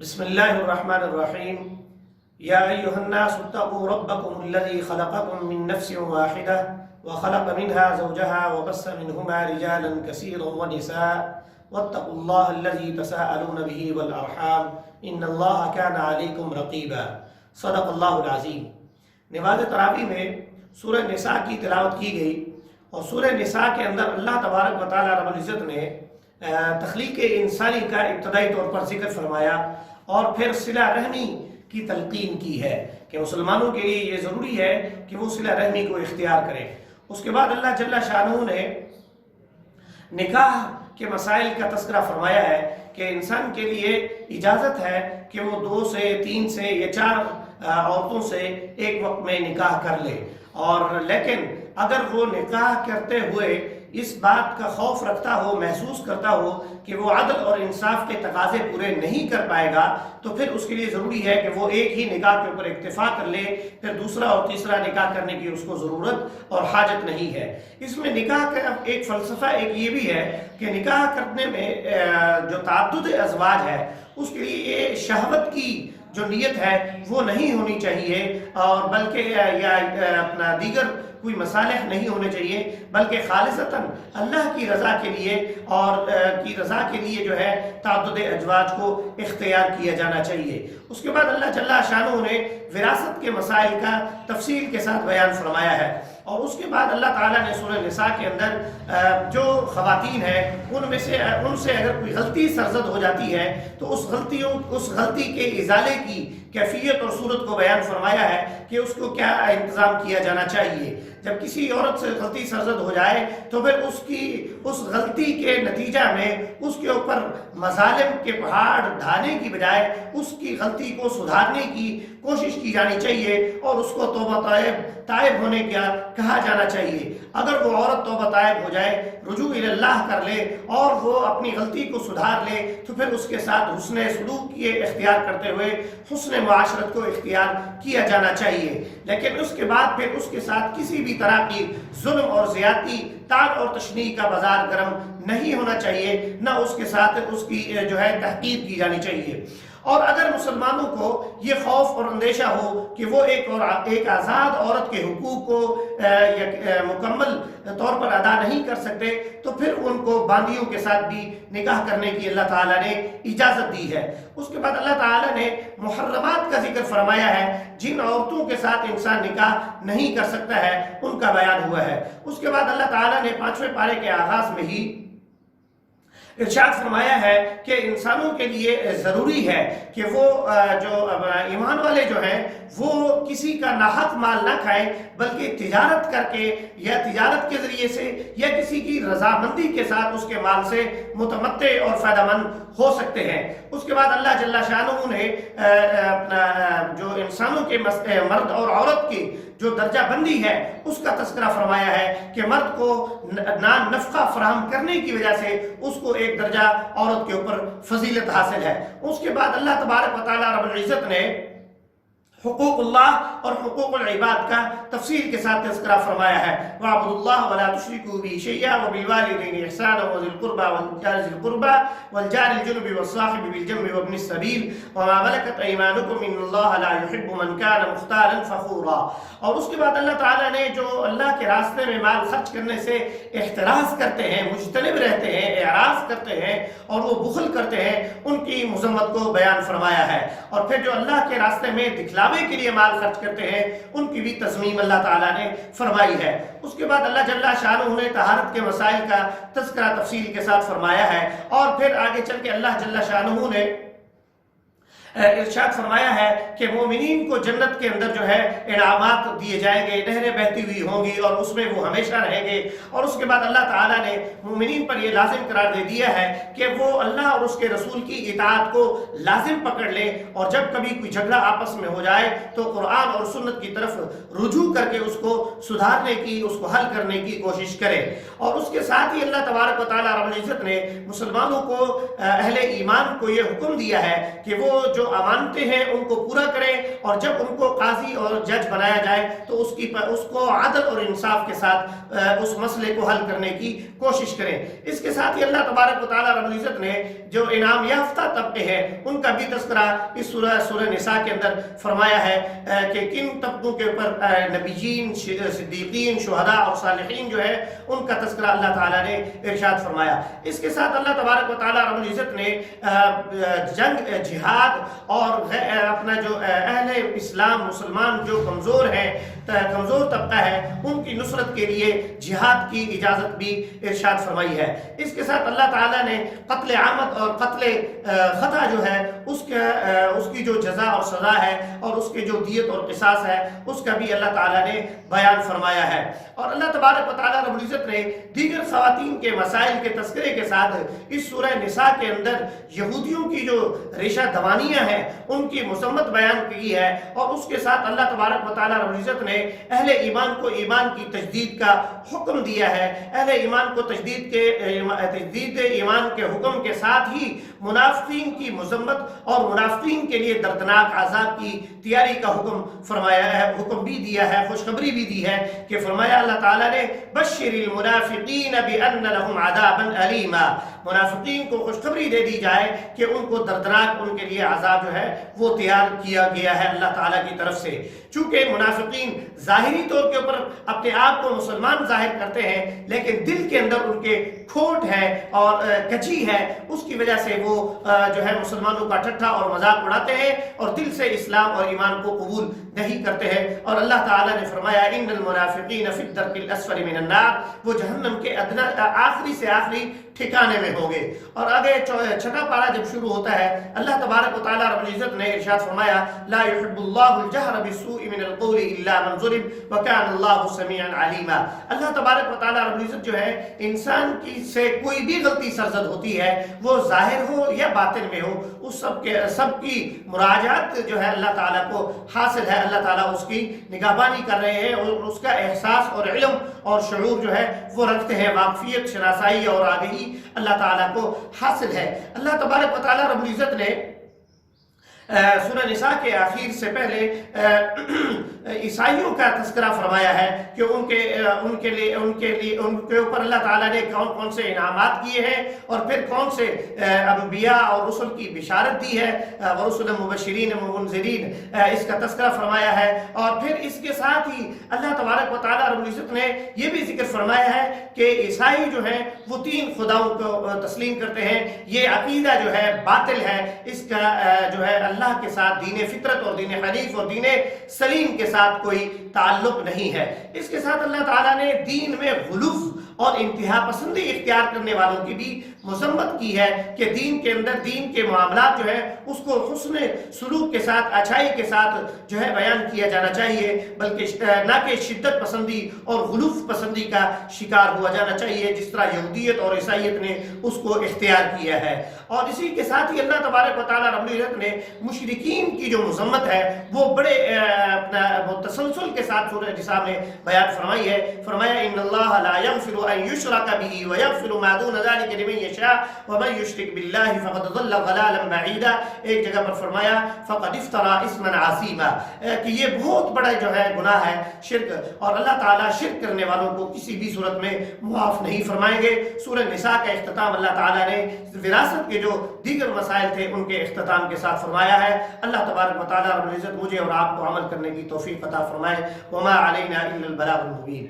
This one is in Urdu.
بسم الله الرحمن الرحيم. يا أيها الناس اتقوا ربكم الذي خلقكم من نفس واحدة وخلق منها زوجها وبث منهما رجالا كثيرا ونساء واتقوا الله الذي تساءلون به والأرحام إن الله كان عليكم رقيبا. صدق اللہ العظیم. نماز تراویح میں سورہ نساء کی تلاوت کی گئی اور سورہ نساء کے اندر اللہ تبارک و تعالی رب العزت نے تخلیق انسانی کا ابتدائی طور پر ذکر فرمایا اور پھر صلہ رحمی کی تلقین کی ہے کہ مسلمانوں کے لیے یہ ضروری ہے کہ وہ صلہ رحمی کو اختیار کریں. اس کے بعد اللہ جل شانہ نے نکاح کے مسائل کا تذکرہ فرمایا ہے کہ انسان کے لیے اجازت ہے کہ وہ 2 سے 3 سے یا 4 عورتوں سے ایک وقت میں نکاح کر لے، اور لیکن اگر وہ نکاح کرتے ہوئے اس بات کا خوف رکھتا ہو، محسوس کرتا ہو کہ وہ عدل اور انصاف کے تقاضے پورے نہیں کر پائے گا تو پھر اس کے لیے ضروری ہے کہ وہ ایک ہی نکاح کے اوپر اکتفا کر لے، پھر دوسرا اور تیسرا نکاح کرنے کی اس کو ضرورت اور حاجت نہیں ہے. اس میں نکاح کا ایک فلسفہ ایک یہ بھی ہے کہ نکاح کرنے میں جو تعدد ازواج ہے اس کے لیے یہ شہوت کی جو نیت ہے وہ نہیں ہونی چاہیے، اور بلکہ یا اپنا دیگر کوئی مصالح نہیں ہونے چاہیے، بلکہ خالصتاً اللہ کی رضا کے لیے اور کی رضا کے لیے جو ہے تعدد ازواج کو اختیار کیا جانا چاہیے. اس کے بعد اللہ جل شانہ نے وراثت کے مسائل کا تفصیل کے ساتھ بیان فرمایا ہے، اور اس کے بعد اللہ تعالیٰ نے سورہ نساء کے اندر جو خواتین ہیں ان سے اگر کوئی غلطی سرزد ہو جاتی ہے تو اس غلطی کے ازالے کی کیفیت اور صورت کو بیان فرمایا ہے کہ اس کو کیا انتظام کیا جانا چاہیے. جب کسی عورت سے غلطی سرزد ہو جائے تو پھر اس غلطی کے نتیجہ میں اس کے اوپر مظالم کے پہاڑ ڈھانے کی بجائے اس کی غلطی کو سدھارنے کی کوشش کی جانی چاہیے اور اس کو توبہ تائب ہونے کا کہا جانا چاہیے. اگر وہ عورت توبہ تائب ہو جائے، رجوع اللہ کر لے اور وہ اپنی غلطی کو سدھار لے تو پھر اس کے ساتھ حسن سلوک کی اختیار کرتے ہوئے حسن معاشرت کو اختیار کیا جانا چاہیے. لیکن اس کے بعد پھر اس کے ساتھ کسی بھی طرح کی ظلم اور زیادتی، طعن اور تشنیع کا بازار گرم نہیں ہونا چاہیے، نہ اس کے ساتھ اس کی جو ہے تحقیر کی جانی چاہیے. اور اگر مسلمانوں کو یہ خوف اور اندیشہ ہو کہ وہ ایک آزاد عورت کے حقوق کو مکمل طور پر ادا نہیں کر سکتے تو پھر ان کو باندیوں کے ساتھ بھی نکاح کرنے کی اللہ تعالیٰ نے اجازت دی ہے. اس کے بعد اللہ تعالیٰ نے محرمات کا ذکر فرمایا ہے، جن عورتوں کے ساتھ انسان نکاح نہیں کر سکتا ہے ان کا بیان ہوا ہے. اس کے بعد اللہ تعالیٰ نے 5ویں پارے کے آغاز میں ہی ارشاد فرمایا ہے کہ انسانوں کے لیے ضروری ہے کہ وہ جو ایمان والے جو ہیں وہ کسی کا ناحق مال نہ کھائیں، بلکہ تجارت کر کے یا تجارت کے ذریعے سے یا کسی کی رضامندی کے ساتھ اس کے مال سے متمتع اور فائدہ مند ہو سکتے ہیں. اس کے بعد اللہ جل شانہ نے جو انسانوں کے مرد اور عورت کی جو درجہ بندی ہے اس کا تذکرہ فرمایا ہے کہ مرد کو نفقہ فراہم کرنے کی وجہ سے اس کو ایک درجہ عورت کے اوپر فضیلت حاصل ہے. اس کے بعد اللہ تبارک و تعالی رب العزت نے حقوق اللہ اور حقوق العباد کا تفصیل کے ساتھ تذکرہ فرمایا ہے. وَاعْبُدُوا اللَّهَ وَلَا تُشْرِكُوا بِهِ شَيْئًا وَبِالْوَالِدَيْنِ إِحْسَانًا وَذِي الْقُرْبَى وَالْجَارِ ذِي الْقُرْبَى وَالْجَارِ الْجُنُبِ وَالصَّاحِبِ بِالْجَنبِ وَابْنِ السَّبِيلِ وَمَا مَلَكَتْ أَيْمَانُكُمْ إِنَّ اللَّهَ لَا يُحِبُّ مَنْ كَانَ مُخْتَالًا فَخُورًا. اور اس کے بعد اللہ تعالیٰ نے جو اللہ کے راستے میں مال خرچ کرنے سے احتراز کرتے ہیں، مجتنب رہتے ہیں، اعراض کرتے ہیں اور وہ بخل کرتے ہیں، ان کی مذمت کو بیان فرمایا ہے. اور پھر جو اللہ کے راستے میں دکھلاوے کے لیے مال خرچ کرتے ہیں ان کی بھی تذمیم اللہ تعالیٰ نے فرمائی ہے. اس کے بعد اللہ جل شانہ نے طہارت کے مسائل کا تذکرہ تفصیل کے ساتھ فرمایا ہے، اور پھر آگے چل کے اللہ جل شانہ نے ارشاد فرمایا ہے کہ مومنین کو جنت کے اندر جو ہے انعامات دیے جائیں گے، نہریں بہتی ہوئی ہوں گی اور اس میں وہ ہمیشہ رہیں گے. اور اس کے بعد اللہ تعالیٰ نے مومنین پر یہ لازم قرار دے دیا ہے کہ وہ اللہ اور اس کے رسول کی اطاعت کو لازم پکڑ لیں، اور جب کبھی کوئی جھگڑا آپس میں ہو جائے تو قرآن اور سنت کی طرف رجوع کر کے اس کو سدھارنے کی، اس کو حل کرنے کی کوشش کریں. اور اس کے ساتھ ہی اللہ تبارک و تعالیٰ رب العزت نے مسلمانوں کو، اہل ایمان کو یہ حکم دیا ہے کہ وہ جو جو امانتیں ہیں ان کو پورا کریں، اور جب ان کو قاضی اور جج بنایا جائے تو اس کو عدل اور انصاف کے ساتھ اس مسئلے کو حل کرنے کی کوشش کریں۔ اس کے ساتھ ہی اللہ تبارک و تعالیٰ رب العزت نے جو انعام یافتہ طبقے ہیں ان کا بھی تذکرہ اس سورہ نساء کے اندر فرمایا ہے کہ کن طبقوں کے اوپر نبیین، صدیقین، شہداء اور صالحین جو ہے ان کا تذکرہ اللہ تعالیٰ نے ارشاد فرمایا۔ اس کے ساتھ اللہ تبارک و تعالیٰ رب العزت نے جنگ، جہاد اور اپنا جو اہل اسلام مسلمان جو کمزور ہیں، کمزور طبقہ ہے، ان کی نصرت کے لیے جہاد کی اجازت بھی ارشاد فرمائی ہے۔ اس کے ساتھ اللہ تعالیٰ نے قتل عامد اور قتل خطا جو ہے اس کی جو جزا اور سزا ہے اور اس کے جو دیت اور قصاص ہے اس کا بھی اللہ تعالیٰ نے بیان فرمایا ہے۔ اور اللہ تبارک و تعالیٰ رب العزت نے دیگر خواتین کے مسائل کے تذکرے کے ساتھ اس سورہ نساء کے اندر یہودیوں کی جو ریشہ دوانیاں ہیں ان کی مذمت بیان کی ہے، اور اس کے ساتھ اللہ تبارک و تعالیٰ رب العزت نے اہل ایمان کو ایمان کی تجدید کا حکم دیا ہے۔ اہل ایمان کو تجدید ایمان کے حکم کے ساتھ ہی منافقین کی مذمت اور منافقین کے لیے دردناک عذاب کی تیاری کا حکم فرمایا ہے، حکم بھی دیا ہے، خوشخبری بھی دی ہے کہ فرمایا اللہ تعالیٰ نے بشر المنافقین بان لهم عذابا الیما، منافقین کو خوشخبری دے دی جائے کہ ان کو دردناک، ان کے لیے عذاب جو ہے وہ تیار کیا گیا ہے اللہ تعالیٰ کی طرف سے۔ چونکہ منافقین ظاہری طور کے اوپر اپنے آپ کو مسلمان ظاہر کرتے ہیں لیکن دل کے اندر ان کے کھوٹ ہے اور کچی ہے، اس کی وجہ سے وہ جو ہے مسلمانوں کا ٹھٹھا اور مذاق اڑاتے ہیں اور دل سے اسلام اور ایمان کو قبول نہیں کرتے ہیں۔ اور اللہ تعالیٰ نے فرمایا ان المنافقین فی الدرک الاسفل من النار، وہ جہنم کے آخری سے آخری ٹھکانے میں ہوں گے۔ اور آگے چھٹا پارہ جب شروع ہوتا ہے اللہ تبارک و تعالیٰ رب العزت نے ارشاد فرمایا لا يحب اللہ الجہر بالسوء من القول الا من ظلم وکان اللہ سمیعا علیما۔ اللہ تبارک و تعالیٰ رب العزت جو ہے انسان کی سے کوئی بھی غلطی سرزد ہوتی ہے، وہ ظاہر ہو یا باطن میں ہو، اس سب کی مراجعت جو ہے اللہ تعالیٰ کو حاصل ہے۔ اللہ تعالیٰ اس کی نگہبانی کر رہے ہیں اور اس کا احساس اور علم اور شعور جو ہے وہ رکھتے ہیں، واقفیت، شناسائی اور آگہی اللہ تعالیٰ کو حاصل ہے۔ اللہ تبارک و تعالیٰ رب العزت نے سورہ نساء کے آخر سے پہلے عیسائیوں کا تذکرہ فرمایا ہے کہ ان کے اوپر اللہ تعالیٰ نے کون کون سے انعامات کیے ہیں اور پھر کون سے انبیاء اور رسل کی بشارت دی ہے، ورسل مبشرین ومنذرین، اس کا تذکرہ فرمایا ہے۔ اور پھر اس کے ساتھ ہی اللہ تبارک و تعالیٰ رب العزت نے یہ بھی ذکر فرمایا ہے کہ عیسائی جو ہیں وہ 3 خداؤں کو تسلیم کرتے ہیں۔ یہ عقیدہ جو ہے باطل ہے، اس کا جو ہے اللہ کے ساتھ دین فطرت اور دین حنیف اور دین سلیم کے ساتھ کوئی تعلق نہیں ہے۔ اس کے ساتھ اللہ تعالیٰ نے دین میں غلو اور انتہا پسندی اختیار کرنے والوں کی بھی مذمت کی ہے کہ دین کے اندر دین کے معاملات جو ہے اس کو حسن سلوک کے ساتھ، اچھائی کے ساتھ جو ہے بیان کیا جانا چاہیے، بلکہ نہ کہ شدت پسندی اور غلوف پسندی کا شکار ہوا جانا چاہیے جس طرح یہودیت اور عیسائیت نے اس کو اختیار کیا ہے۔ اور اسی کے ساتھ ہی اللہ تبارک و تعالیٰ رب العزت نے مشرکین کی جو مذمت ہے وہ بڑے تسلسل کے ساتھ سورہ نساء میں بیان فرمائی ہے۔ فرمایا ان اللہ لا یغفر ان یشرک به ویغفر ما دون ذلک لمن یشاء ومن یشرک باللہ فقد ضل ضلالا بعیدا۔ ایک جگہ پر فرمایا فقد افترى اسما عظیما، کہ یہ بہت بڑا جو ہے گناہ ہے شرک، اور اللہ تعالیٰ شرک کرنے والوں کو کسی بھی صورت میں معاف نہیں فرمائیں گے۔ سورہ نساء کا اختتام اللہ تعالیٰ نے وراثت کے جو دیگر مسائل تھے ان کے اختتام کے ساتھ فرمایا ہے۔ اللہ تبارک و تعالیٰ رب العزت مجھے اور آپ کو عمل کرنے کی توفیق عطا فرمائے۔ وما علینا الا البلاغ المبین۔